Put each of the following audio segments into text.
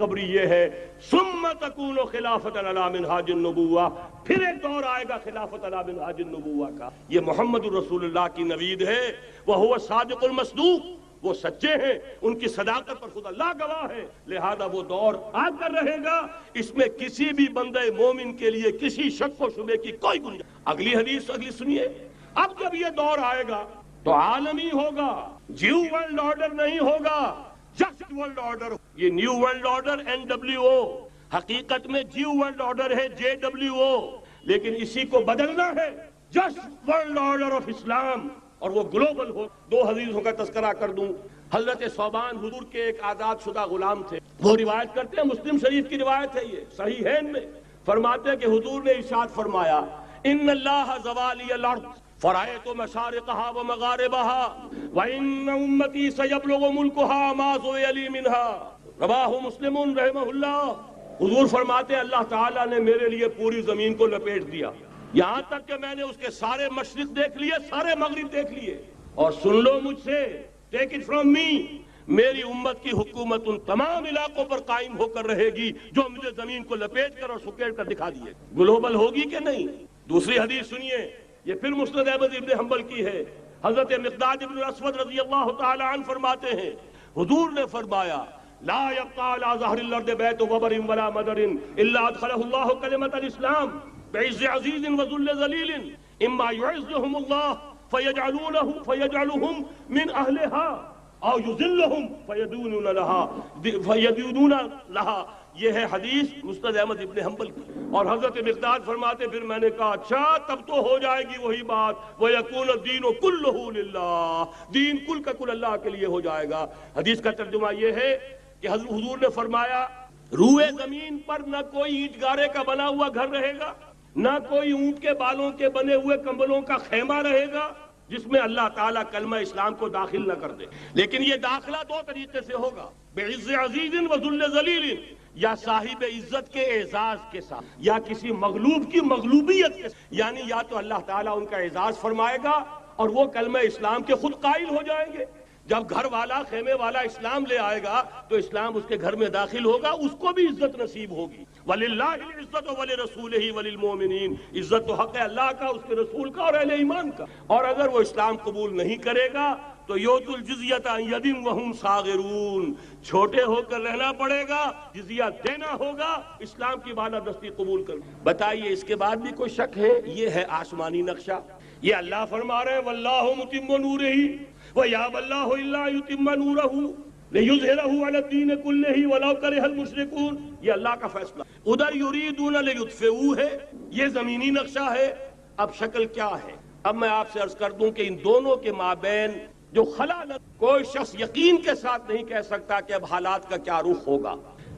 قبری یہ ہے ثم تکون خلافۃ علی منہاج النبوہ، پھر ایک دور آئے گا خلافت علی منہاج النبوہ کا۔ یہ محمد الرسول اللہ کی نوید ہے، وہو الصادق المصدوق، وہ سچے ہیں، ان کی صداقت پر خود اللہ گواہ ہے، لہذا وہ دور آ کر رہے گا، اس میں کسی بھی بندے مومن کے لیے کسی شک و شبے کی کوئی گنجائش۔ اگلی حدیث اگلی سنیے، اب جب یہ دور آئے گا تو عالمی ہوگا، جیو ورلڈ آرڈر نہیں ہوگا، جسٹ ورلڈ آرڈر۔ یہ نیو ورلڈ آرڈر NWO، حقیقت میں جیو ورلڈ آرڈر ہے JWO، لیکن اسی کو بدلنا ہے جسٹ ورلڈ آرڈر آف اسلام، اور وہ گلوبل ہو۔ دو حدیثوں کا تذکرہ کر دوں۔ حضرت ثوبان حضور کے ایک آزاد شدہ غلام تھے، وہ روایت کرتے ہیں، مسلم شریف کی روایت ہے، یہ صحیحین میں فرماتے ہیں کہ حضور نے ارشاد فرمایا ان اللہ زوالی الارض فرأیت مشارقها ومغاربها وان امتی سیبلغ ملکها ما زوی لی منها، رواہ مسلم رحمہ اللہ۔ حضور فرماتے ہیں اللہ تعالیٰ نے میرے لیے پوری زمین کو لپیٹ دیا، یہاں تک کہ میں نے اس کے سارے مشرق دیکھ لیے، سارے مغرب دیکھ لیے، اور سن لو مجھ سے، ٹیک اٹ فرام می، میری امت کی حکومت ان تمام علاقوں پر قائم ہو کر رہے گی جو مجھے زمین کو لپیٹ کر اور سکیڑ کر دکھا دیے۔ گلوبل ہوگی کہ نہیں؟ دوسری حدیث سنیے، یہ پھر مسند احمد ابن حنبل کی ہے۔ حضرت مقداد ابن الاسود رضی اللہ تعالی عنہ فرماتے ہیں حضور نے فرمایا لا يبقى على ظهر الارض بيت وبر ولا مدر الا ادخله الله كلمة الاسلام بعز عزيز وذل ذليل اما يعزهم الله فيجعلهم من اهلها او يذلهم فيدونون لها۔ یہ ہے حدیث مسند احمد ابن حنبل کی۔ اور حضرت مقداد فرماتے پھر میں نے کہا اچھا تب تو ہو جائے گی وہی بات وَيَكُونَ الدِّينُ كُلُّهُ لِلَّهِ، دین کل کا کل اللہ کے لیے ہو جائے گا۔ حدیث کا ترجمہ یہ ہے کہ حضور نے فرمایا روئے زمین پر نہ کوئی اینٹ گارے کا بنا ہوا گھر رہے گا، نہ کوئی اونٹ کے بالوں کے بنے ہوئے کمبلوں کا خیمہ رہے گا جس میں اللہ تعالیٰ کلمہ اسلام کو داخل نہ کر دے۔ لیکن یہ داخلہ دو طریقے سے ہوگا، بعز عزیز وذل ذلیل، یا صاحب عزت کے اعزاز کے ساتھ، یا کسی مغلوب کی مغلوبیت کے ساتھ، یعنی یا تو اللہ تعالیٰ ان کا اعزاز فرمائے گا اور وہ کلمہ اسلام کے خود قائل ہو جائیں گے۔ جب گھر والا خیمے والا اسلام لے آئے گا تو اسلام اس کے گھر میں داخل ہوگا، اس کو بھی عزت نصیب ہوگی۔ وَلِلَّهِ الْعِزَّةُ وَلِرَسُولِهِ وَلِلْمُؤْمِنِينَ، عزت تو حق ہے اللہ کا، اس کے رسول کا اور اہل ایمان کا۔ اور اگر وہ اسلام قبول نہیں کرے گا تو یؤتُوا الْجِزْیَةَ عَنْ یَدٍ وَهُمْ صَاغِرُونَ، چھوٹے ہو کر رہنا پڑے گا، جزیہ دینا ہوگا، اسلام کی بالادستی قبول کر۔ بتائیے اس کے بعد بھی کوئی شک ہے؟ یہ ہے آسمانی نقشہ۔ یہ اللہ فرما رہے ہیں وَاللَّهُ مُتِمُّ نُورِهِ وَيَأْبَى اللَّهُ إِلَّا يُتِمَّ نُورَهُ لِيُظْهِرَهُ عَلَى الدِّينِ كُلِّهِ وَلَوْ كَرِهَ الْمُشْرِكُونَ، یہ اللہ کا فیصلہ۔ ادھر یریدون لیطفئوا ہے، یہ زمینی نقشہ ہے۔ اب شکل کیا ہے؟ اب میں آپ سے عرض کر دوں کہ ان دونوں کے مابین جو خلا کوئی شخص یقین کے ساتھ نہیں کہہ سکتا کہ اب حالات کا کیا رخ ہوگا،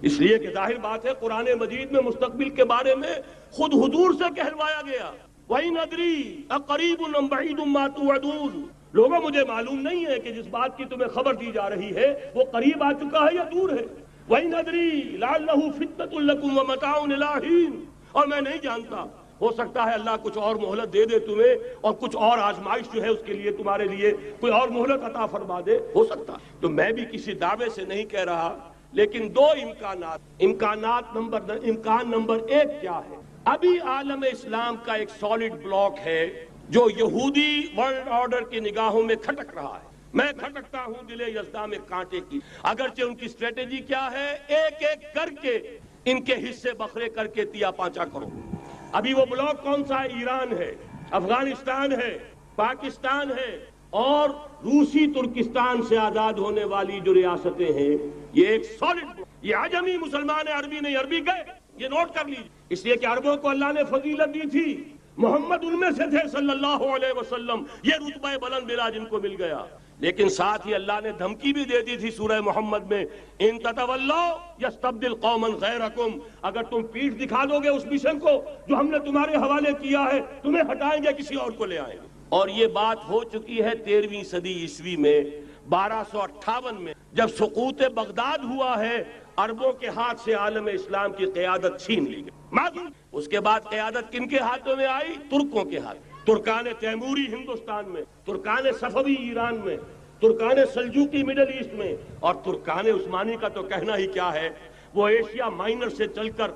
اس لیے کہ ظاہر بات ہے قرآن مجید میں مستقبل کے بارے میں خود حضور سے کہلوایا گیا وَإِنْ أَدْرِي أَقَرِيبٌ أَمْ بَعِيدٌ مَا تُوعَدُونَ، لوگوں مجھے معلوم نہیں ہے کہ جس بات کی تمہیں خبر دی جا رہی ہے وہ قریب آ چکا ہے یا دور ہے۔ وَإِنْ أَدْرِي لَعَلَّهُ فِتْنَةٌ لَكُمْ وَمَتَاعٌ إِلَىٰ حِينٍ، اور میں نہیں جانتا، ہو سکتا ہے اللہ کچھ اور مہلت دے دے تمہیں، اور کچھ اور آزمائش جو ہے اس کے لیے تمہارے لیے کوئی اور مہلت عطا فرما دے، ہو سکتا ہے۔ تو میں بھی کسی دعوے سے نہیں کہہ رہا، لیکن دو امکان نمبر ایک کیا ہے؟ ابھی عالم اسلام کا ایک سالڈ بلاک ہے جو یہودی ورلڈ آرڈر کی نگاہوں میں کھٹک رہا ہے۔ میں کھٹکتا ہوں دل یزداں میں کانٹے کی، اگرچہ ان کی اسٹریٹجی کیا ہے؟ ایک ایک کر کے ان کے حصے بکھرے کر کے تیا پانچا کرو۔ ابھی وہ بلاک کون سا ہے؟ ایران ہے، افغانستان ہے، پاکستان ہے، اور روسی ترکستان سے آزاد ہونے والی جو ریاستیں ہیں، یہ ایک سالڈ بلاک۔ یہ عجمی مسلمان ہے، عربی نہیں، عربی گئے، یہ نوٹ کر لیجیے، اس لیے کہ عربوں کو اللہ نے فضیلت دی تھی، محمد ان میں سے تھے صلی اللہ علیہ وسلم، یہ رتبہ بلند ملا جن کو مل گیا۔ لیکن ساتھ ہی اللہ نے دھمکی بھی دے دی تھی سورہ محمد میں، ان تتولوا یستبدل قوما غیرکم، اگر تم پیٹھ دکھا دو گے اس مشن کو جو ہم نے تمہارے حوالے کیا ہے، تمہیں ہٹائیں گے، کسی اور کو لے آئیں گے۔ اور یہ بات ہو چکی ہے 13ویں صدی عیسوی میں، 1258 میں جب سقوط بغداد ہوا ہے، عربوں کے ہاتھ سے عالم اسلام کی قیادت چھین لی گئی۔ معلوم اس کے بعد قیادت کن کے ہاتھوں میں آئی؟ ترکوں کے ہاتھ، ترکان تیموری ہندوستان میں، ترکان صفوی ایران میں، ترکان سلجوقی مڈل ایسٹ میں، اور ترکان عثمانی کا تو کہنا ہی کیا ہے۔ وہ ایشیا مائنر سے چل کر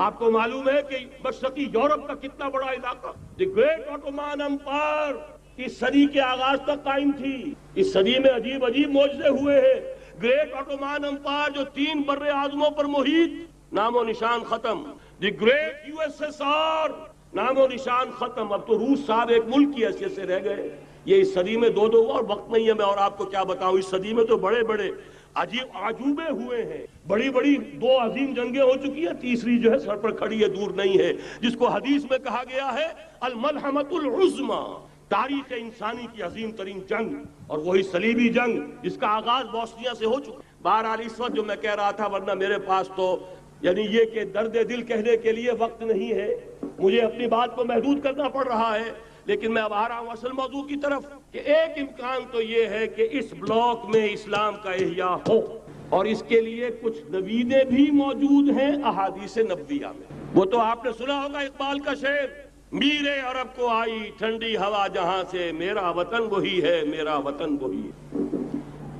آپ کو معلوم ہے کہ مشرقی یورپ کا کتنا بڑا علاقہ، دی گریٹ آٹومان امپائر اس صدی کے آغاز تک قائم تھی. اس صدی میں عجیب عجیب معجزے ہوئے ہیں. گریٹ آٹومان امپائر جو 3 بر اعظموں پر محیط، نام و نشان ختم. The great U S S R, نام و نشان ختم. اب تو روس صاحب ایک ملک کی حیثیت سے رہ گئے. یہ اس صدی میں دو اور وقت نہیں ہے میں اور آپ کو کیا بتاؤں. اس صدی میں تو بڑے بڑے عجیب عجوبے ہوئے ہیں. بڑی بڑی 2 عظیم جنگیں ہو چکی ہیں، تیسری جو ہے سر پر کھڑی ہے، دور نہیں ہے، جس کو حدیث میں کہا گیا ہے الملحمۃ العظمی، تاریخ انسانی کی عظیم ترین جنگ، اور وہی صلیبی جنگ جس کا آغاز بوسنیا سے ہو چکا. بہرحال اس وقت جو میں کہہ رہا تھا، ورنہ میرے پاس تو یعنی یہ کہ درد دل کہنے کے لیے وقت نہیں ہے، مجھے اپنی بات کو محدود کرنا پڑ رہا ہے. لیکن میں اب آ رہا ہوں اصل موضوع کی طرف کہ ایک امکان تو یہ ہے کہ اس بلاک میں اسلام کا احیاء ہو، اور اس کے لیے کچھ نویدیں بھی موجود ہیں احادیث نبویہ میں. وہ تو آپ نے سنا ہوگا اقبال کا شعر، میرے عرب کو آئی ٹھنڈی ہوا جہاں سے، میرا وطن وہی ہے، میرا وطن وہی ہے.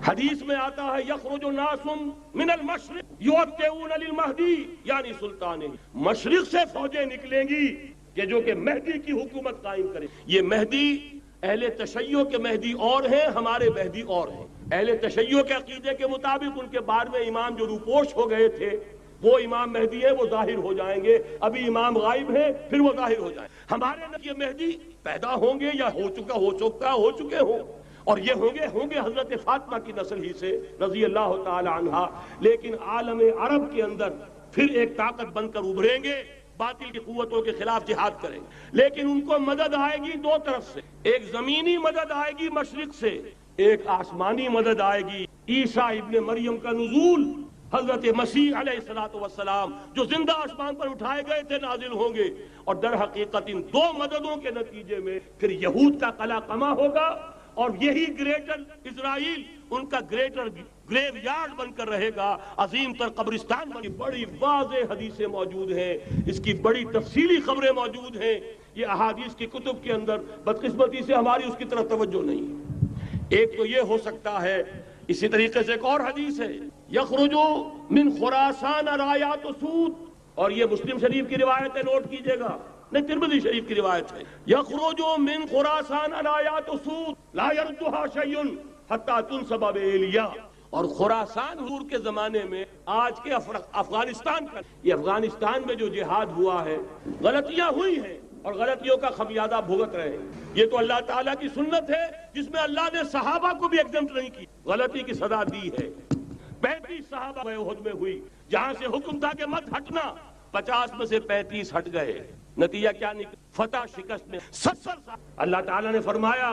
حدیث میں آتا ہے یخرج ناس من المشرق یؤتون للمہدی یعنی سلطان، مشرق سے فوجیں نکلیں گی کہ جو کہ مہدی کی حکومت قائم کرے. یہ مہدی اہل تشیع کے مہدی اور ہیں، ہمارے مہدی اور ہیں. اہل تشیع کے عقیدے کے مطابق ان کے بعد میں امام جو روپوش ہو گئے تھے وہ امام مہدی ہیں، وہ ظاہر ہو جائیں گے. ابھی امام غائب ہیں، پھر وہ ظاہر ہو جائیں. ہمارے یہ مہدی پیدا ہوں گے یا ہو چکے ہوں، اور یہ ہوں گے حضرت فاطمہ کی نسل ہی سے رضی اللہ تعالی عنہا. لیکن عالم عرب کے اندر پھر ایک طاقت بن کر ابھریں گے، باطل کی قوتوں کے خلاف جہاد کریں گے. لیکن ان کو مدد آئے گی 2 طرف سے، ایک زمینی مدد آئے گی مشرق سے، ایک آسمانی مدد آئے گی. عیسیٰ ابن مریم کا نزول، حضرت مسیح علیہ الصلوۃ والسلام جو زندہ آسمان پر اٹھائے گئے تھے نازل ہوں گے. اور در حقیقت ان 2 مددوں کے نتیجے میں پھر یہود کا قلع قمع ہوگا، اور یہی گریٹر اسرائیل ان کا گریٹر گریو یارڈ بن کر رہے گا، عظیم تر قبرستان بن. بڑی واضح حدیثیں موجود ہیں، اس کی بڑی تفصیلی خبریں موجود ہیں. یہ احادیث کی کتب کے اندر بدقسمتی سے ہماری اس کی طرف توجہ نہیں ہے. ایک تو یہ ہو سکتا ہے. اسی طریقے سے ایک اور حدیث ہے یخرج من خراسان رایات سود، اور یہ مسلم شریف کی روایت ہے، نوٹ کیجئے گا، نہیں ترمذی شریف کی روایت ہے. یخرج من خراسان رایات سود لا يردها شيء حتى تنصب بإيلیا. اور خراسان حضور کے زمانے میں آج کے افغانستان کا، یہ افغانستان میں جو جہاد ہوا ہے، غلطیاں ہوئی ہیں اور غلطیوں کا خمیازہ بھگت رہے ہیں. یہ تو اللہ تعالیٰ کی سنت ہے جس میں اللہ نے صحابہ کو بھی ایگزمپٹ نہیں کی، غلطی کی سزا دی ہے. 35 صحابہ احد میں ہوئی، جہاں سے حکم تھا کہ مت ہٹنا، 50 میں سے 35 ہٹ گئے. نتیجہ کیا نکلا؟ فتح شکست میں 70. اللہ تعالیٰ نے فرمایا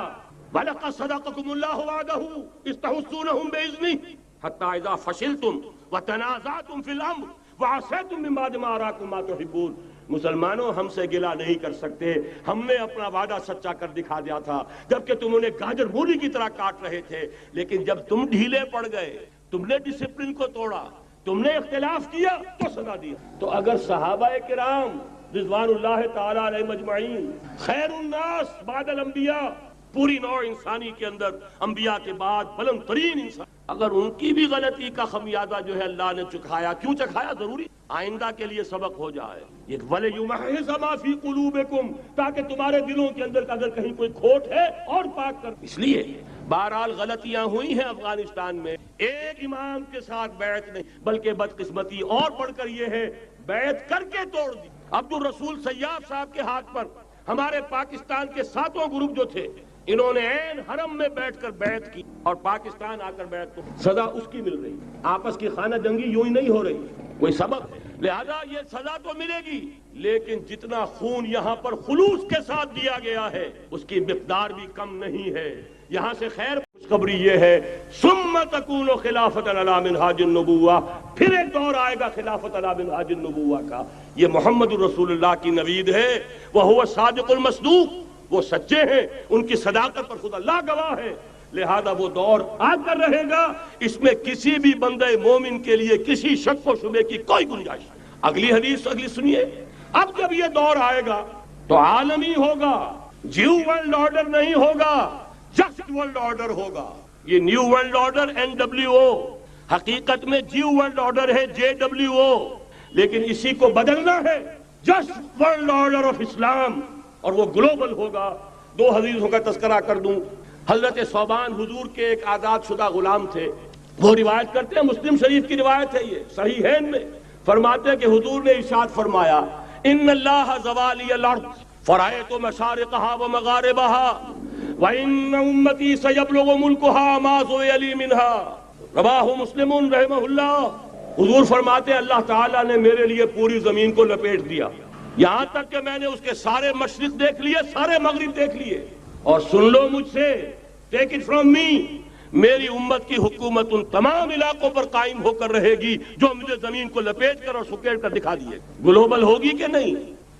وَلَقَدْ صَدَقَكُمُ اللَّهُ وَعْدَهُ إِذْ تَحُسُّونَهُم بِإِذْنِهِ حَتَّى إِذَا فَشِلْتُمْ وَتَنَازَعْتُمْ فِي الْأَمْرِ وَعَصَيْتُمْ مِن بَعْدِ مَا أَرَاكُم مَّا تُحِبُّونَ. مسلمانوں ہم سے گلہ نہیں کر سکتے، ہم نے اپنا وعدہ سچا کر دکھا دیا تھا جبکہ تم انہیں گاجر مولی کی طرح کاٹ رہے تھے. لیکن جب تم ڈھیلے پڑ گئے، تم نے ڈسپلن کو توڑا، تم نے اختلاف کیا تو سزا دیا. تو اگر صحابہ کرام رضوان اللہ تعالی علیہ مجمعین خیر الناس بعد الانبیاء، پوری نوع انسانی کے اندر انبیاء کے بعد بلند ترین انسان، اگر ان کی بھی غلطی کا خمیازہ جو ہے اللہ نے چکھایا، کیوں چکھایا؟ ضروری آئندہ کے لیے سبق ہو جائے. یہ وَلِيُمَحِّصَ مَا فِي قُلُوبِكُمْ، تاکہ تمہارے دلوں کے اندر اگر کہیں کوئی کھوٹ ہے اور پاک کر. اس لیے بہرحال غلطیاں ہوئی ہیں افغانستان میں. ایک امام کے ساتھ بیعت نہیں، بلکہ بدقسمتی اور بڑھ کر یہ ہے بیعت کر کے توڑ دی. عبد الرسول سیاف صاحب کے ہاتھ پر ہمارے پاکستان کے 7 گروپ جو تھے، انہوں نے عین حرم میں بیٹھ کر بیعت کی، اور پاکستان آ کر بیعت کو سزا اس کی مل رہی. آپس کی خانہ جنگی یوں ہی نہیں ہو رہی، کوئی سبق ہے. لہذا یہ سزا تو ملے گی، لیکن جتنا خون یہاں پر خلوص کے ساتھ دیا گیا ہے اس کی مقدار بھی کم نہیں ہے. یہاں سے خیر خوشخبری یہ ہے ثم تکون خلافت علی منہاج النبوہ، پھر ایک دور آئے گا خلافت علی منہاج النبوہ کا. یہ محمد الرسول اللہ کی نوید ہے. وہو صادق المصدوق، وہ سچے ہیں، ان کی صداقت پر خود اللہ گواہ ہے. لہذا وہ دور آ کر رہے گا، اس میں کسی بھی بندے مومن کے لیے کسی شک و شبے کی کوئی گنجائش. اگلی حدیث اگلی سنیے. اب جب یہ دور آئے گا تو عالمی ہوگا، جیو ورلڈ آرڈر نہیں ہوگا، جسٹ ورلڈ آرڈر ہوگا. یہ نیو ورلڈ آرڈر NWO حقیقت میں جیو ورلڈ آرڈر ہے JWO، لیکن اسی کو بدلنا ہے جسٹ ورلڈ آرڈر آف اسلام، اور وہ گلوبل ہوگا۔ دو حدیثوں کا تذکرہ کر دوں۔ حضرت ثوبان حضور کے ایک آزاد شدہ غلام تھے، وہ روایت کرتے ہیں، مسلم شریف کی روایت ہے، یہ صحیحین میں فرماتے ہیں کہ حضور نے ارشاد فرمایا ان اللہ زوالی الارض فرأیت مشارقها ومغاربها وان امتی سیبلغ ملکها ما زوی لی منها، رواہ مسلم رحمہ اللہ۔ حضور فرماتے ہیں اللہ تعالیٰ نے میرے لیے پوری زمین کو لپیٹ دیا، یہاں تک کہ میں نے اس کے سارے مشرق دیکھ لیے، سارے مغرب دیکھ لیے، اور سن لو مجھ سے، ٹیک اٹ فرام می، میری امت کی حکومت ان تمام علاقوں پر قائم ہو کر رہے گی جو مجھے زمین کو لپیٹ کر اور سکیڑ کر دکھا دیے۔ گلوبل ہوگی کہ نہیں؟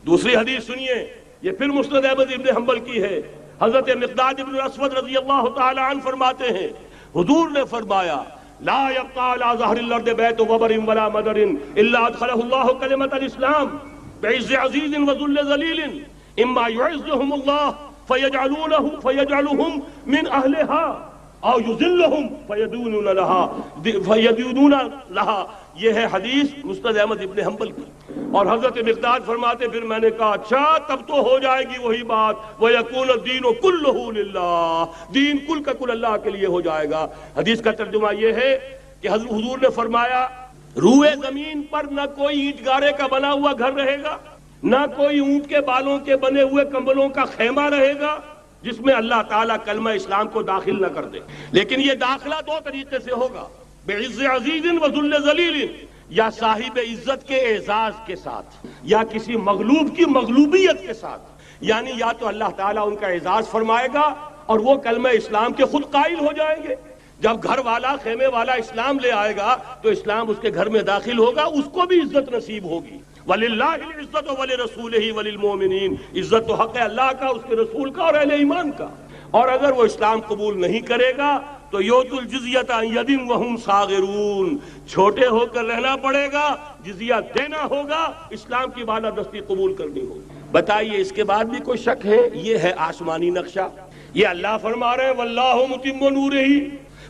دوسری حدیث سنیے، یہ پھر مسند احمد ابن حنبل کی ہے۔ حضرت مقداد ابن اسود رضی اللہ تعالی عنہ فرماتے ہیں حضور نے فرمایا لا يبقى على ظهر الارض بيت وبر ولا مدر الا ادخله الله كلمة الاسلام بعز عزيز وذل ذليل اما يعزهم الله فيجعلهم من اهلها او يذلهم فيدينون لها۔ یہ ہے حدیث مسند احمد ابن حنبل کی۔ اور حضرت مقداد فرماتے پھر میں نے کہا اچھا تب تو ہو جائے گی وہی بات وَيَكُونَ الدِّينُ كُلُّهُ لِلَّهِ، دین کل کا کل اللہ کے لیے ہو جائے گا۔ حدیث کا ترجمہ یہ ہے کہ حضور نے فرمایا روئے زمین پر نہ کوئی اینٹ گارے کا بنا ہوا گھر رہے گا، نہ کوئی اونٹ کے بالوں کے بنے ہوئے کمبلوں کا خیمہ رہے گا جس میں اللہ تعالیٰ کلمہ اسلام کو داخل نہ کر دے۔ لیکن یہ داخلہ دو طریقے سے ہوگا، بعز عزیز وذل ذلیل، یا صاحب عزت کے اعزاز کے ساتھ، یا کسی مغلوب کی مغلوبیت کے ساتھ، یعنی یا تو اللہ تعالیٰ ان کا اعزاز فرمائے گا اور وہ کلمہ اسلام کے خود قائل ہو جائیں گے۔ جب گھر والا خیمے والا اسلام لے آئے گا تو اسلام اس کے گھر میں داخل ہوگا، اس کو بھی عزت نصیب ہوگی۔ وَلِلَّهِ الْعِزَّةُ وَلِرَسُولِهِ وَلِلْمُؤْمِنِينَ، عزت تو حق ہے اللہ کا، اس کے رسول کا اور اہل ایمان کا۔ اور اگر وہ اسلام قبول نہیں کرے گا تو یؤتُ الْجِزْیَةَ عَنْ یَدٍ وَهُمْ صَاغِرُونَ، چھوٹے ہو کر رہنا پڑے گا، جزیہ دینا ہوگا، اسلام کی بالادستی قبول کرنی ہوگی۔ بتائیے اس کے بعد بھی کوئی شک ہے؟ یہ ہے آسمانی نقشہ۔ یہ اللہ فرما رہے ہیں وَاللَّهُ مُتِمُّ نُورِهِ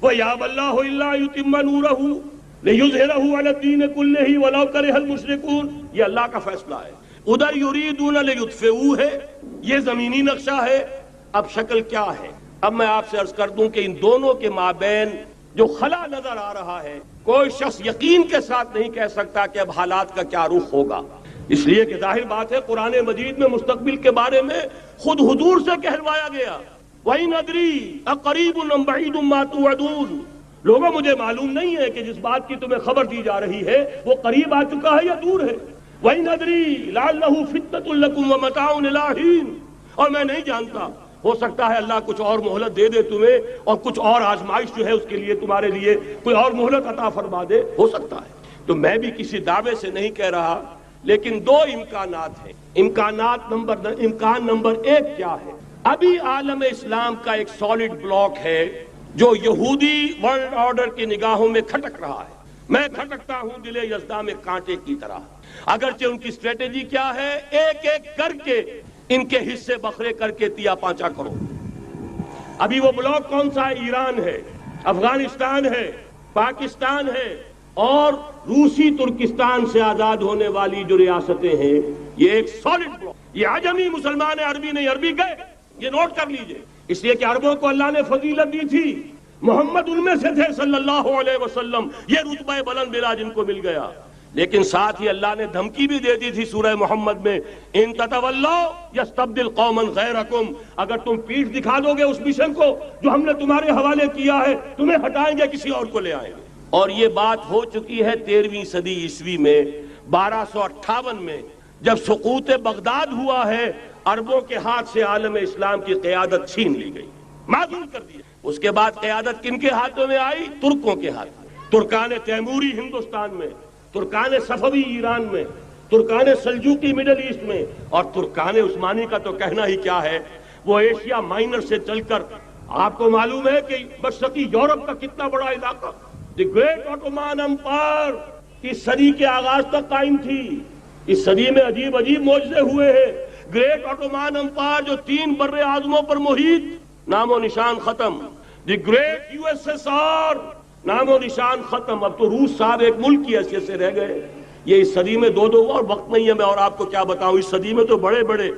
وَيَأْبَى اللَّهُ إِلَّا يُتِمَّ نُورَهُ لِيُظْهِرَهُ عَلَى الدِّينِ كُلِّهِ وَلَوْ كَرِهَ الْمُشْرِكُونَ، یہ اللہ کا فیصلہ ہے۔ ادھر یریدون لیطفئوا ہے، یہ زمینی نقشہ ہے۔ اب شکل کیا ہے؟ اب میں آپ سے عرض کر دوں کہ ان دونوں کے مابین جو خلا نظر آ رہا ہے، کوئی شخص یقین کے ساتھ نہیں کہہ سکتا کہ اب حالات کا کیا رخ ہوگا، اس لیے کہ ظاہر بات ہے قرآن مجید میں مستقبل کے بارے میں خود حضور سے کہلوایا گیا وَإِنْ أَدْرِي أَقَرِيبٌ أَمْ بَعِيدٌ مَا تُوعَدُونَ، لوگوں مجھے معلوم نہیں ہے کہ جس بات کی تمہیں خبر دی جا رہی ہے وہ قریب آ چکا ہے یا دور ہے۔ وَإِنْ أَدْرِي لَعَلَّهُ فِتْنَةٌ لَكُمْ وَمَتَاعٌ إِلَىٰ حِينٍ، اور میں نہیں جانتا، ہو سکتا ہے اللہ کچھ اور مہلت دے دے تمہیں، اور کچھ اور آزمائش جو ہے اس کے لیے تمہارے لیے کوئی اور مہلت عطا فرما دے، ہو سکتا ہے۔ تو میں بھی کسی دعوے سے نہیں کہہ رہا، لیکن دو امکانات ہیں۔ امکان نمبر ایک کیا ہے؟ ابھی عالم اسلام کا ایک سالڈ بلاک ہے جو یہودی ورلڈ آرڈر کی نگاہوں میں کھٹک رہا ہے۔ میں کھٹکتا ہوں دل یزداں میں کانٹے کی طرح، اگرچہ ان کی اسٹریٹجی کیا ہے؟ ایک ایک کر کے ان کے حصے بکھرے کر کے تیا پانچا کرو۔ ابھی وہ بلاک کون سا ہے؟ ایران ہے، افغانستان ہے، پاکستان ہے، اور روسی ترکستان سے آزاد ہونے والی جو ریاستیں ہیں، یہ ایک سالڈ بلاک۔ یہ عجمی مسلمان ہے، عربی نہیں، عربی گئے، یہ نوٹ کر لیجئے، اس لیے کہ عربوں کو اللہ نے فضیلت دی تھی، محمد ان میں سے تھے صلی اللہ علیہ وسلم، یہ رتبہ بلند ملا جن کو مل گیا۔ لیکن ساتھ ہی اللہ نے دھمکی بھی دے دی تھی سورہ محمد میں، ان تتولوا یستبدل قوما غیرکم، اگر تم پیٹھ دکھا دو گے اس مشن کو جو ہم نے تمہارے حوالے کیا ہے، تمہیں ہٹائیں گے، کسی اور کو لے آئیں گے۔ اور یہ بات ہو چکی ہے 13ویں صدی عیسوی میں، 1258 میں جب سقوط بغداد ہوا ہے، عربوں کے ہاتھ سے عالم اسلام کی قیادت چھین لی گئی، معزول کر دیا۔ اس کے بعد قیادت کن کے ہاتھوں میں آئی؟ ترکوں کے ہاتھ میں، ترکان تیموری ہندوستان میں، ترکان صفوی ایران میں، ترکان سلجوقی مڈل ایسٹ میں، اور ترکان عثمانی کا تو کہنا ہی کیا ہے، وہ ایشیا مائنر سے چل کر آپ کو معلوم ہے کہ مشرقی یورپ کا کتنا بڑا علاقہ، دی گریٹ آٹومان امپائر اس صدی کے آغاز تک قائم تھی۔ اس صدی میں عجیب عجیب معجزے ہوئے ہیں۔ گریٹ آٹومان امپائر جو 3 بر اعظموں پر محیط، نام و نشان ختم۔ دی گریٹ USSR نام و نشان ختم. اب تو روس صاحب ایک ملک کی حیثیت سے رہ گئے. یہ اس صدی میں دو اور وقت نہیں ہے میں اور آپ کو کیا بتاؤں. اس صدی میں تو بڑے بڑے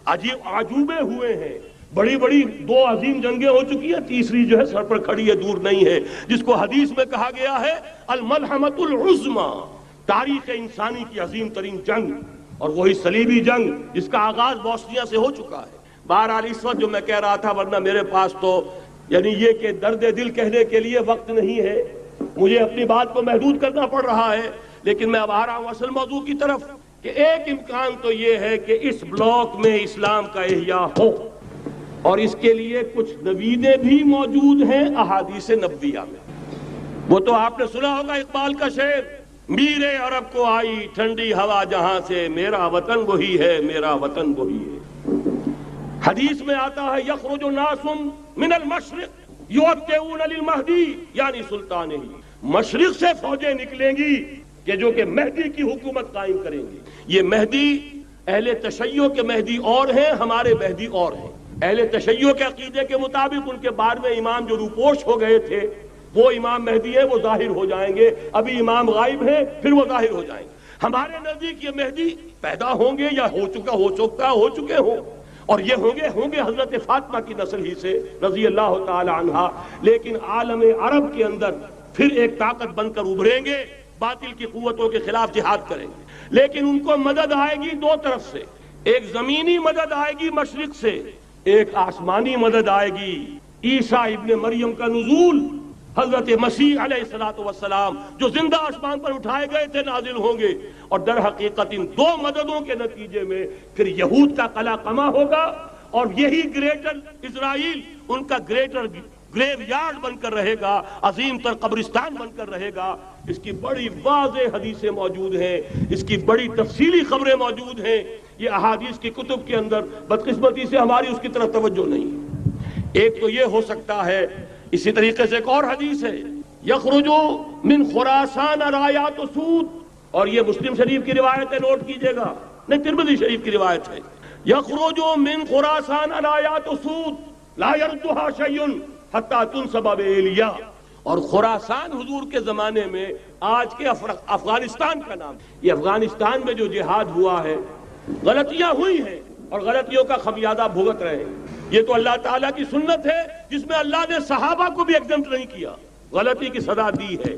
عجیب عجوبے ہوئے ہیں. بڑی بڑی دو عظیم جنگیں ہو چکی ہیں, تیسری جو ہے سر پر کھڑی ہے, دور نہیں ہے, جس کو حدیث میں کہا گیا ہے الملحمۃ العظمی, تاریخ انسانی کی عظیم ترین جنگ, اور وہی صلیبی جنگ جس کا آغاز بوسنیا سے ہو چکا ہے. بہرحال اس وقت جو میں کہہ رہا تھا, ورنہ میرے پاس تو یعنی یہ کہ درد دل کہنے کے لیے وقت نہیں ہے, مجھے اپنی بات کو محدود کرنا پڑ رہا ہے. لیکن میں اب آ رہا ہوں اصل موضوع کی طرف کہ ایک امکان تو یہ ہے کہ اس بلاک میں اسلام کا احیاء ہو, اور اس کے لیے کچھ نویدیں بھی موجود ہیں احادیث نبویہ میں. وہ تو آپ نے سنا ہوگا اقبال کا شعر, میرے عرب کو آئی ٹھنڈی ہوا جہاں سے, میرا وطن وہی ہے, میرا وطن وہی ہے. حدیث میں آتا ہے یخرج ناس من المشرق یؤتون للمہدی یعنی سلطانہ, مشرق سے فوجیں نکلیں گی کہ جو کہ مہدی کی حکومت قائم کریں گی. یہ مہدی اہل تشیع کے مہدی اور ہیں, ہمارے مہدی اور ہیں. اہل تشیع کے عقیدے کے مطابق ان کے بعد میں امام جو روپوش ہو گئے تھے وہ امام مہدی ہیں, وہ ظاہر ہو جائیں گے. ابھی امام غائب ہیں, پھر وہ ظاہر ہو جائیں گے. ہمارے نزدیک یہ مہدی پیدا ہوں گے یا ہو چکے ہوں, اور یہ ہوں گے حضرت فاطمہ کی نسل ہی سے رضی اللہ تعالی عنہا. لیکن عالم عرب کے اندر پھر ایک طاقت بن کر ابھریں گے, باطل کی قوتوں کے خلاف جہاد کریں گے. لیکن ان کو مدد آئے گی دو طرف سے, ایک زمینی مدد آئے گی مشرق سے, ایک آسمانی مدد آئے گی. عیسیٰ ابن مریم کا نزول, حضرت مسیح علیہ الصلوۃ والسلام جو زندہ آسمان پر اٹھائے گئے تھے نازل ہوں گے, اور در حقیقت ان دو مددوں کے نتیجے میں پھر یہود کا قلع قمع ہوگا, اور یہی گریٹر اسرائیل ان کا گریٹر گریو یارڈ بن کر رہے گا, عظیم تر قبرستان بن کر رہے گا. اس کی بڑی واضح حدیثیں موجود ہیں, اس کی بڑی تفصیلی خبریں موجود ہیں. یہ احادیث کی کتب کے اندر بدقسمتی سے ہماری اس کی طرف توجہ نہیں. ایک تو یہ ہو سکتا ہے. اسی طریقے سے ایک اور حدیث ہے یخرج من خراسان رایات سود, اور یہ مسلم شریف کی روایت ہے, نوٹ کیجئے گا, نہیں ترمذی شریف کی روایت ہے. یخرج من خراسان رایات سود لا يردها شیء حتی تنصب بإیلیا. اور خراسان حضور کے زمانے میں آج کے افغانستان کا نام. یہ افغانستان میں جو جہاد ہوا ہے, غلطیاں ہوئی ہیں اور غلطیوں کا خمیازہ بھگت رہے ہیں. یہ تو اللہ تعالیٰ کی سنت ہے جس میں اللہ نے صحابہ کو بھی ایگزمپٹ نہیں کیا, غلطی کی سزا دی ہے.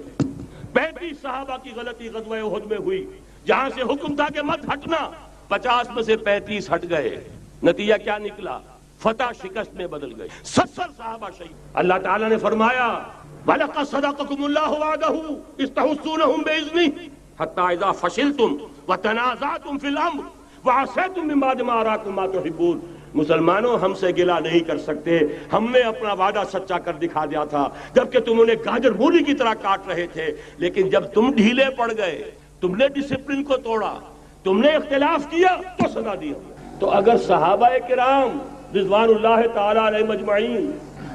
35 صحابہ کی غلطی غزوہ احد میں ہوئی, جہاں سے حکم تھا کہ مت ہٹنا, 50 میں سے 35 ہٹ گئے. نتیجہ کیا نکلا؟ فتح شکست میں بدل گئی, 70 صحابہ شہید. اللہ تعالیٰ نے فرمایا وَلَقَدْ صَدَقَكُمُ اللَّهُ وَعْدَهُ إِذْ تَحُسُّونَهُم بِإِذْنِهِ حَتَّىٰ إِذَا فَشِلْتُمْ وَتَنَازَعْتُمْ فِي الْأَمْرِ وَعَصَيْتُم مِّن بَعْدِ مَا أَرَاكُم مَّا تُحِبُّونَ. مسلمانوں ہم سے گلہ نہیں کر سکتے, ہم نے اپنا وعدہ سچا کر دکھا دیا تھا جبکہ تم انہیں گاجر مولی کی طرح کاٹ رہے تھے. لیکن جب تم ڈھیلے پڑ گئے, تم نے ڈسپلن کو توڑا, تم نے اختلاف کیا, تو سزا دی. تو اگر صحابہ کرام رضوان اللہ تعالی علیہم اجمعین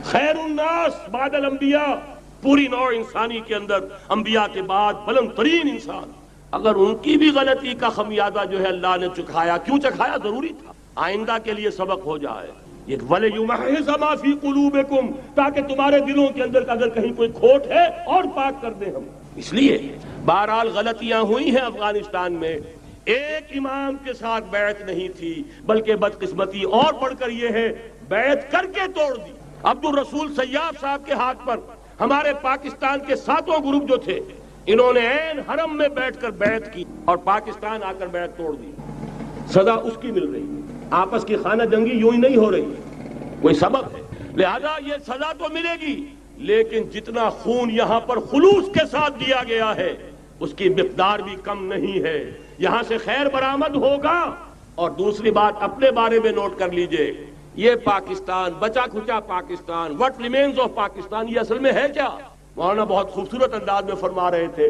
خیر الناس بعد الانبیاء, پوری نوع انسانی کے اندر انبیاء کے بعد بلند ترین انسان, اگر ان کی بھی غلطی کا خمیازہ جو ہے اللہ نے چکھایا, کیوں چکھایا؟ ضروری تھا, آئندہ کے لیے سبق ہو جائے. یہ وَلِيُمَحِّصَ مَا فِي قُلُوبِكُمْ, تاکہ تمہارے دلوں کے اندر اگر کہیں کوئی کھوٹ ہے اور پاک کر دیں ہم. اس لیے بہرحال غلطیاں ہوئی ہیں افغانستان میں. ایک امام کے ساتھ بیعت نہیں تھی, بلکہ بدقسمتی اور بڑھ کر یہ ہے بیعت کر کے توڑ دی. عبد الرسول سیاف صاحب کے ہاتھ پر ہمارے پاکستان کے 7 گروپ جو تھے, انہوں نے عین حرم میں بیٹھ کر بیعت کی اور پاکستان آ کر بیعت توڑ دی. سزا اس کی مل رہی ہے, آپس کی خانہ جنگی یوں ہی نہیں ہو رہی, کوئی سبب ہے. لہذا یہ سزا تو ملے گی, لیکن جتنا خون یہاں پر خلوص کے ساتھ دیا گیا ہے اس کی مقدار بھی کم نہیں ہے. یہاں سے خیر برآمد ہوگا. اور دوسری بات اپنے بارے میں نوٹ کر لیجئے, یہ پاکستان, بچا کھچا Pakistan, what remains of Pakistan, یہ اصل میں ہے کیا؟ مولانا بہت خوبصورت انداز میں فرما رہے تھے,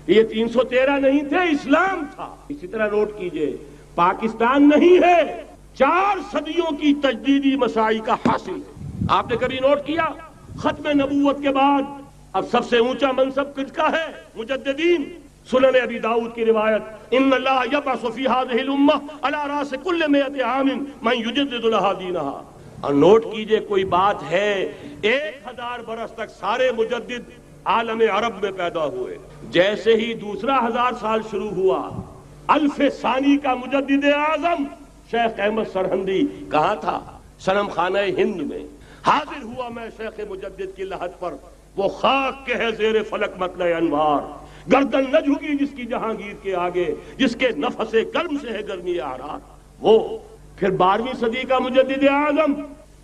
یہ 313 نہیں تھے, اسلام تھا. اسی طرح نوٹ کیجئے, پاکستان نہیں ہے, 4 صدیوں کی تجدیدی مساعی کا حاصل ہے. آپ نے کبھی نوٹ کیا ختم نبوت کے بعد اب سب سے اونچا منصب کس کا ہے؟ مجددین. سنن ابی داؤد کی روایت, ان اللہ یبعث فی هذه الامہ علی راس کل 100 عام من یجدد لها دینها. اور نوٹ کیجئے, کوئی بات ہے 1000 برس تک سارے مجدد عالم عرب میں پیدا ہوئے. جیسے ہی دوسرا 1000 سال شروع ہوا، الف ثانی کا مجدد اعظم شیخ احمد سرہندی کہاں تھا؟ صنم خانہ ہند میں. حاضر ہوا میں شیخ مجدد کی لحد پر، وہ خاک کے ہے زیر فلک مطلع انوار، گردن نہ جھکی جس کی جہانگیر کے آگے، جس کے نفس گرم سے ہے گرمی احرار. وہ پھر 12ویں صدی کا مجدد اعظم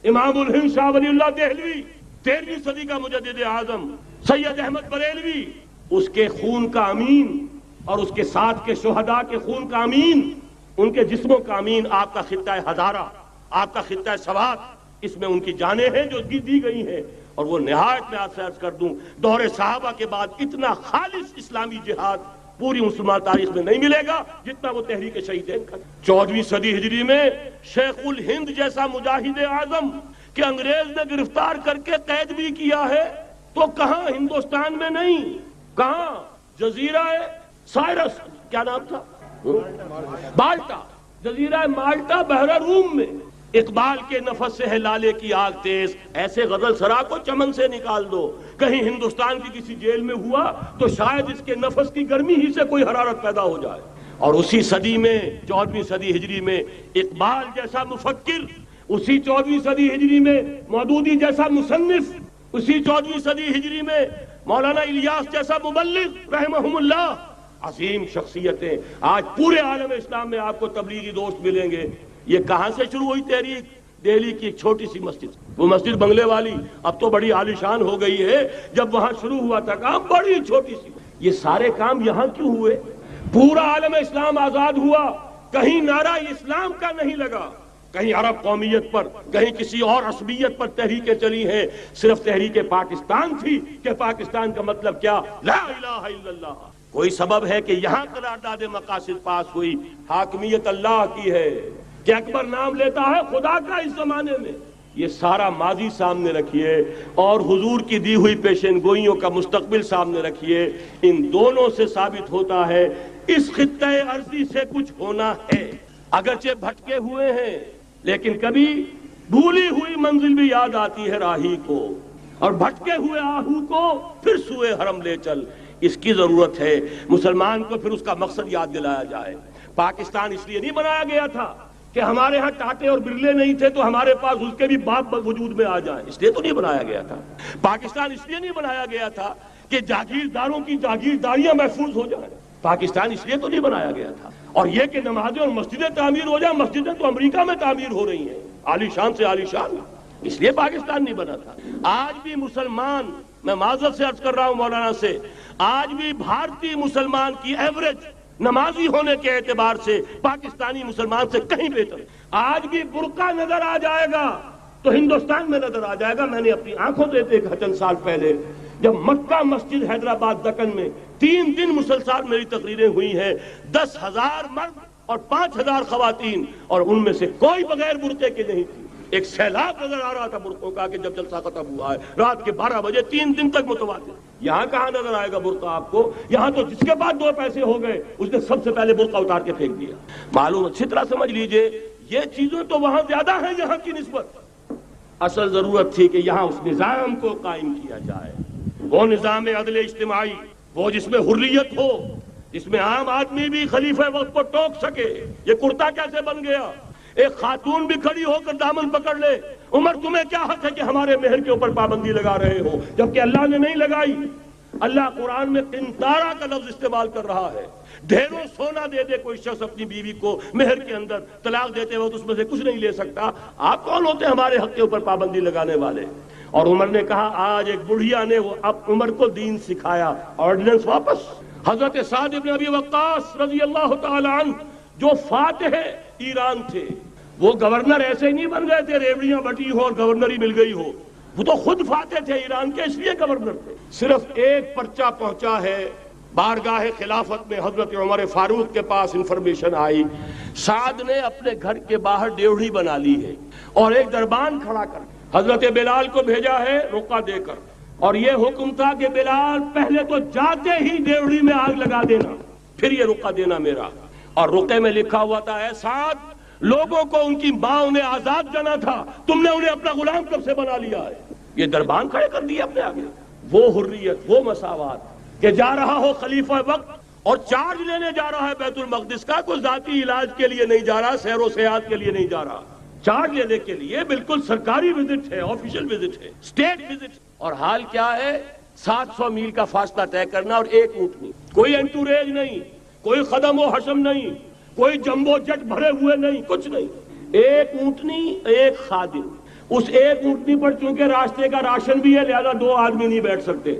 امام الہند شاہ ولی اللہ دہلوی، 13ویں صدی کا مجدد اعظم سید احمد بریلوی، اس کے خون کا امین اور اس کے ساتھ کے شہداء کے خون کا امین، ان کے جسموں کا امین آپ کا خطہ ہزارہ، آپ کا خطہ سوات، اس میں ان کی جانیں ہیں جو دی گئی ہیں. اور وہ نہایت میں آپ سے عرض کر دوں، دور صحابہ کے بعد اتنا خالص اسلامی جہاد پوری مسلمان تاریخ میں نہیں ملے گا جتنا وہ تحریک شہیدین کا. 14ویں صدی ہجری میں شیخ الہند جیسا مجاہد اعظم کہ انگریز نے گرفتار کر کے قید بھی کیا ہے، تو کہاں ہندوستان میں نہیں، کہاں جزیرہ سائرس، کیا نام تھا، مالٹا، جزیرہ مالٹا بحر روم میں. اقبال کے نفس سے ہے لالے کی آگ تیز، ایسے غزل سرا کو چمن سے نکال دو. کہیں ہندوستان کی کسی جیل میں ہوا تو شاید اس کے نفس کی گرمی ہی سے کوئی حرارت پیدا ہو جائے. اور اسی صدی میں 14ویں صدی ہجری میں اقبال جیسا مفکر، اسی 14ویں صدی ہجری میں مودودی جیسا مصنف، اسی 14ویں صدی ہجری میں مولانا الیاس جیسا مبلغ رحمہم اللہ، عظیم شخصیتیں. آج پورے عالم اسلام میں آپ کو تبلیغی دوست ملیں گے. یہ کہاں سے شروع ہوئی تحریک؟ دہلی کی ایک چھوٹی سی مسجد، وہ مسجد بنگلے والی اب تو بڑی عالیشان ہو گئی ہے، جب وہاں شروع ہوا تھا کام بڑی چھوٹی سی. یہ سارے کام یہاں کیوں ہوئے؟ پورا عالم اسلام آزاد ہوا، کہیں نعرہ اسلام کا نہیں لگا، کہیں عرب قومیت پر، کہیں کسی اور عصبیت پر تحریکیں چلی ہیں. صرف تحریک پاکستان تھی کہ پاکستان کا مطلب کیا؟ لا الہ الا اللہ. کوئی سبب ہے کہ یہاں قرارداد مقاصد پاس ہوئی، حاکمیت اللہ کی ہے کہ اکبر نام لیتا ہے خدا کا اس زمانے میں. یہ سارا ماضی سامنے رکھیے اور حضور کی دی ہوئی پیشن گوئیوں کا مستقبل سامنے رکھیے. ان دونوں سے ثابت ہوتا ہے اس خطہ ارضی سے کچھ ہونا ہے. اگرچہ بھٹکے ہوئے ہیں لیکن کبھی بھولی ہوئی منزل بھی یاد آتی ہے راہی کو، اور بھٹکے ہوئے آہو کو پھر سوئے حرم لے چل. اس کی ضرورت ہے مسلمان کو پھر اس کا مقصد یاد دلایا جائے. پاکستان اس لیے نہیں بنایا گیا تھا کہ ہمارے ہاں ٹاٹے اور برلے نہیں تھے تو ہمارے پاس اس کے بھی باپ وجود میں آ جائیں، اس لیے تو نہیں بنایا گیا تھا. پاکستان اس لیے نہیں بنایا گیا تھا کہ جاگیرداروں کی جاگیرداریاں محفوظ ہو جائیں. پاکستان اس لیے تو نہیں بنایا گیا تھا. اور یہ کہ نمازیں اور مسجدیں تعمیر ہو جائیں، مسجدیں تو امریکہ میں تعمیر ہو رہی ہیں عالی شان سے عالی شان، اس لیے پاکستان نہیں بنا تھا. آج بھی مسلمان، میں معذرت سے عرض کر رہا ہوں مولانا سے، آج بھی بھارتی مسلمان کی ایوریج نمازی ہونے کے اعتبار سے پاکستانی مسلمان سے کہیں بہتر. آج بھی برقع نظر آ جائے گا تو ہندوستان میں نظر آ جائے گا. میں نے اپنی آنکھوں سے دیکھا چند سال پہلے جب مکہ مسجد حیدرآباد دکن میں 3 دن مسلسل میری تقریریں ہوئی ہیں، 10,000 مرد اور 5,000 خواتین، اور ان میں سے کوئی بغیر برقعے کے نہیں تھی. ایک سیلاب نظر آ رہا تھا برقعوں کا کہ جب جلسہ ختم ہوا ہے رات کے 12 بجے 3 دن تک متواتر. یہاں کہاں نظر آئے گا برقع آپ کو؟ یہاں تو جس کے پاس 2 پیسے ہو گئے اس نے سب سے پہلے برقع اتار کے پھینک دیا. معلوم اچھی طرح سمجھ لیجئے یہ چیزیں تو وہاں زیادہ ہیں یہاں کی نسبت. اصل ضرورت تھی کہ یہاں اس نظام کو قائم کیا جائے، وہ نظام عدل اجتماعی، وہ جس میں حریت ہو، جس میں عام آدمی بھی خلیفہ وقت کو ٹوک سکے. یہ کرتا کیسے بن گیا؟ ایک خاتون بھی کھڑی ہو کر دامن پکڑ لے، عمر تمہیں کیا حق ہے کہ ہمارے مہر کے اوپر پابندی لگا رہے ہو، جبکہ اللہ نے نہیں لگائی. اللہ قرآن میں قنطارہ کا لفظ استعمال کر رہا ہے. ڈھیروں سونا دے دے کوئی شخص اپنی بیوی کو مہر کے اندر، طلاق دیتے وقت اس میں سے کچھ نہیں لے سکتا. آپ کون ہوتے ہیں ہمارے حق کے اوپر پابندی لگانے والے؟ اور عمر نے کہا، آج ایک بڑھیا نے وہ اب عمر کو دین سکھایا، آرڈیننس واپس. حضرت سعد بن ابی وقاص رضی اللہ تعالی عنہ جو فاتح ایران تھے، وہ گورنر ایسے ہی نہیں بن گئے تھے ریوڑیاں بٹی ہو اور گورنری مل گئی ہو، وہ تو خود فاتح تھے ایران کے، اس لیے گورنر تھے. صرف ایک پرچہ پہنچا ہے بارگاہ خلافت میں، حضرت عمر فاروق کے پاس انفارمیشن آئی، سعد نے اپنے گھر کے باہر ڈیوڑی بنا لی ہے اور ایک دربان کھڑا کر حضرت بلال کو بھیجا ہے رقعہ دے کر، اور یہ حکم تھا کہ بلال پہلے تو جاتے ہی ڈیوڑی میں آگ لگا دینا، پھر یہ رقعہ دینا میرا. اور رقعے میں لکھا ہوا تھا، اے سعد، لوگوں کو ان کی ماں نے آزاد جانا تھا، تم نے انہیں اپنا غلام کب سے بنا لیا ہے. یہ دربان کھڑے کر دیے اپنے آگے. وہ حریت، وہ مساوات کہ جا رہا ہو خلیفہ وقت اور چارج لینے جا رہا ہے بیت المقدس کا، کوئی ذاتی علاج کے لیے نہیں جا رہا، سیر و سیاحت کے لیے نہیں جا رہا، چارج لینے کے لیے بالکل سرکاری وزٹ ہے، آفیشل وزٹ ہے، اسٹیٹ وزٹ۔ اور حال کیا ہے؟ 700 میل کا فاصلہ طے کرنا اور ایک اونٹنی، کوئی انٹوریج نہیں، کوئی خدم و حشم نہیں، کوئی جمبو جٹ بھرے ہوئے نہیں، کچھ نہیں، ایک اونٹنی، ایک خادم۔ اس ایک اونٹنی پر چونکہ راستے کا راشن بھی ہے لہذا 2 آدمی نہیں بیٹھ سکتے،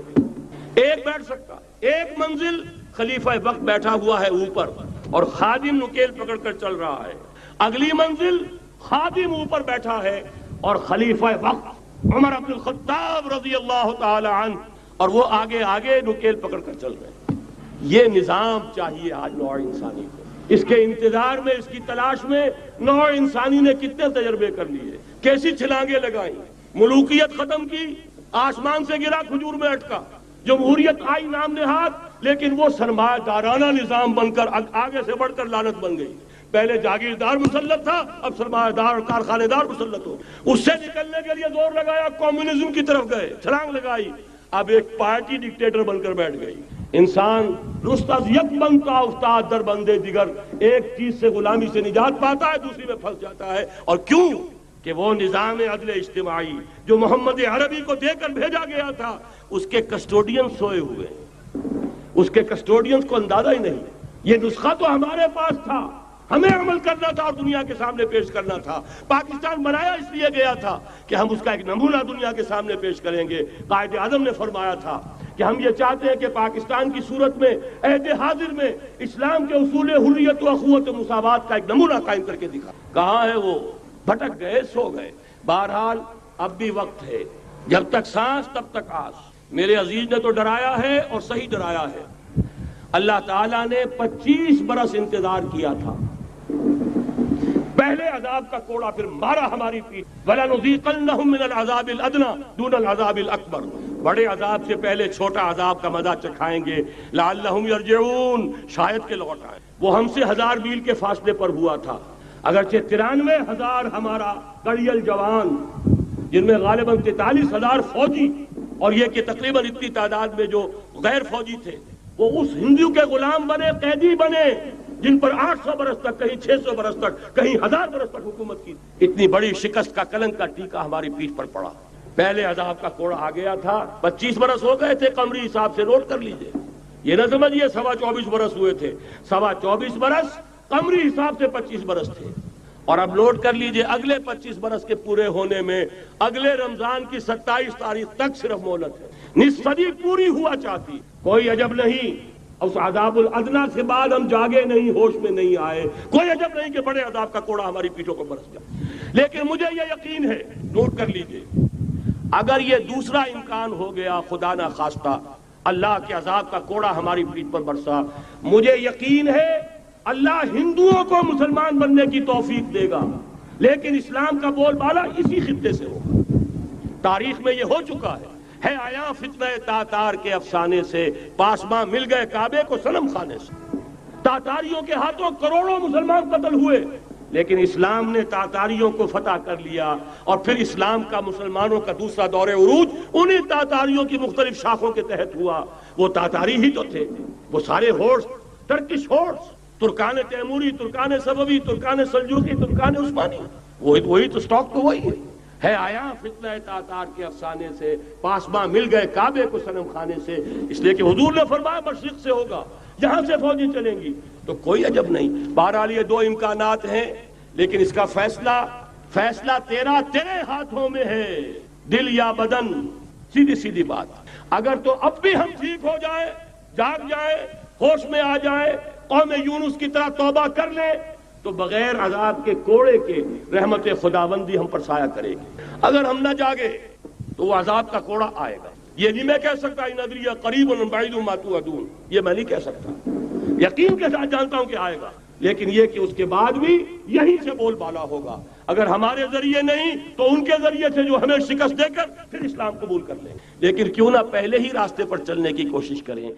ایک بیٹھ سکتا۔ ایک منزل خلیفہ وقت بیٹھا ہوا ہے اوپر اور خادم نکیل پکڑ کر چل رہا ہے، اگلی منزل خادم اوپر بیٹھا ہے اور خلیفہ وقت عمر بن الخطاب رضی اللہ تعالی عنہ اور وہ آگے آگے نکیل پکڑ کر چل رہے ہیں۔ یہ نظام چاہیے آج نوع انسانی کو۔ اس کے انتظار میں، اس کی تلاش میں نوع انسانی نے کتنے تجربے کر لیے، کیسی چھلانگیں لگائیں، ملوکیت ختم کی، آسمان سے گرا کھجور میں اٹکا، جمہوریت آئی نام نہاد، لیکن وہ سرمایہ دارانہ نظام بن کر آگے سے بڑھ کر لعنت بن گئی۔ پہلے جاگیردار مسلط تھا، اب سرمایہ دار اور کارخانے دار مسلط ہو۔ اس سے نکلنے کے لیے زور لگایا، کمیونزم کی طرف گئے، چھلانگ لگائی، اب ایک پارٹی ڈکٹیٹر بن کر بیٹھ گئی۔ انسان رست از یک بند کا افتاد در بندے دیگر، ایک چیز سے غلامی سے نجات پاتا ہے، دوسری میں پھنس جاتا ہے۔ اور کیوں؟ کہ وہ نظام عدل اجتماعی جو محمد عربی کو دے کر بھیجا گیا تھا، اس کے کسٹوڈین سوئے ہوئے ہیں، اس کے کسٹوڈینز کو اندازہ ہی نہیں۔ یہ نسخہ تو ہمارے پاس تھا، ہمیں عمل کرنا تھا اور دنیا کے سامنے پیش کرنا تھا۔ پاکستان بنایا اس لیے گیا تھا کہ ہم اس کا ایک نمونہ دنیا کے سامنے پیش کریں گے۔ قائد اعظم نے فرمایا تھا کہ ہم یہ چاہتے ہیں کہ پاکستان کی صورت میں عہد حاضر میں اسلام کے اصول حریت و اخوت و مساوات کا ایک نمونہ قائم کر کے دکھا۔ کہاں ہے وہ؟ بھٹک گئے، سو گئے۔ بہرحال اب بھی وقت ہے، جب تک سانس تب تک آس۔ میرے عزیز نے تو ڈرایا ہے اور صحیح ڈرایا ہے۔ اللہ تعالیٰ نے 25 برس انتظار کیا تھا، پہلے عذاب کا کوڑا پھر مارا ہماری پیٹھ۔ وَلَنُذِيقَنَّهُم مِّنَ الْعَذَابِ الْأَدْنَىٰ دُونَ الْعَذَابِ الْأَكْبَرِ، بڑے عذاب سے پہلے چھوٹا عذاب کا مزہ چکھائیں گے۔ لَعَلَّهُمْ يَرْجِعُونَ، شاید کہ لوٹ آئیں۔ وہ ہم سے 1000 میل کے فاصلے پر ہوا تھا، اگرچہ 93,000 ہمارا کڑیل جوان، جن میں غالباً 43,000 فوجی، اور یہ کہ تقریباً اتنی تعداد میں جو غیر فوجی تھے، وہ اس ہندو کے غلام بنے، قیدی بنے، جن پر 800 برس تک، کہیں 600 برس تک، کہیں 1000 برس تک حکومت کی۔ اتنی بڑی شکست کا کلنک کا ٹیکہ ہماری پیٹھ پر پڑا۔ پہلے عذاب کا کوڑا آ گیا تھا، 25 برس ہو گئے تھے قمری حساب سے، نوٹ کر لیجئے، یہ نہ سمجھیے 24.25 برس ہوئے تھے، 24.25 برس قمری حساب سے 25 برس تھے۔ اور اب نوٹ کر لیجئے اگلے 25 برس کے پورے ہونے میں اگلے رمضان کی 27 تاریخ تک صرف مہلت ہے۔ نصف صدی پوری ہوا چاہتی، کوئی عجب نہیں اس عذاب الادنا سے بعد ہم جاگے نہیں، ہوش میں نہیں آئے، کوئی عجب نہیں کہ بڑے عذاب کا کوڑا ہماری پیٹھوں کو برس جائے۔ لیکن مجھے یہ یقین ہے، نوٹ کر لیجئے، اگر یہ دوسرا امکان ہو گیا، خدا نہ خواستہ اللہ کے عذاب کا کوڑا ہماری پیٹھ پر برسا، مجھے یقین ہے اللہ ہندوؤں کو مسلمان بننے کی توفیق دے گا، لیکن اسلام کا بول بالا اسی خطے سے ہوگا۔ تاریخ میں یہ ہو چکا ہے آیا فتنہ تاتار کے افسانے سے، پاسباں مل گئے کعبے کو صنم خانے سے۔ تاتاریوں کے ہاتھوں کروڑوں مسلمان قتل ہوئے، لیکن اسلام نے تاتاریوں کو فتح کر لیا، اور پھر اسلام کا مسلمانوں کا دوسرا دور عروج انہی تاتاریوں کی مختلف شاخوں کے تحت ہوا۔ وہ تاتاری ہی تو تھے، وہ سارے ہورس، ٹرکش ہورس، ترکان تیموری، ترکان صفوی، ترکان سلجوقی، ترکان عثمانی، وہی تو سٹاک تو وہی ہے آیا فتنہ تاتار کے افسانے سے، پاسباں مل گئے کعبے کو صنم خانے سے، اس لیے کہ حضور نے فرمایا مشرق سے ہوگا، جہاں سے فوجیں چلیں گی، تو کوئی عجب نہیں۔ بہرحال یہ 2 امکانات ہیں، لیکن اس کا فیصلہ تیرے ہاتھوں میں ہے، دل یا بدن، سیدھی بات۔ اگر تو اب بھی ہم ٹھیک ہو جائیں، جاگ جائیں، ہوش میں آ جائیں، قوم یونس کی طرح توبہ کر لیں، تو بغیر عذاب کے کوڑے کے رحمت خداوندی ہم پر سایہ کرے گی۔ اگر ہم نہ جاگے تو وہ عذاب کا کوڑا آئے گا۔ یہ نہیں میں کہہ سکتا ان ادری قریب بعید ما توعدون، یہ میں نہیں کہہ سکتا، یقین کے ساتھ جانتا ہوں کہ آئے گا، لیکن یہ کہ اس کے بعد بھی یہیں سے بول بالا ہوگا۔ اگر ہمارے ذریعے نہیں تو ان کے ذریعے سے، جو ہمیں شکست دے کر پھر اسلام قبول کر لیں، لیکن کیوں نہ پہلے ہی راستے پر چلنے کی کوشش کریں۔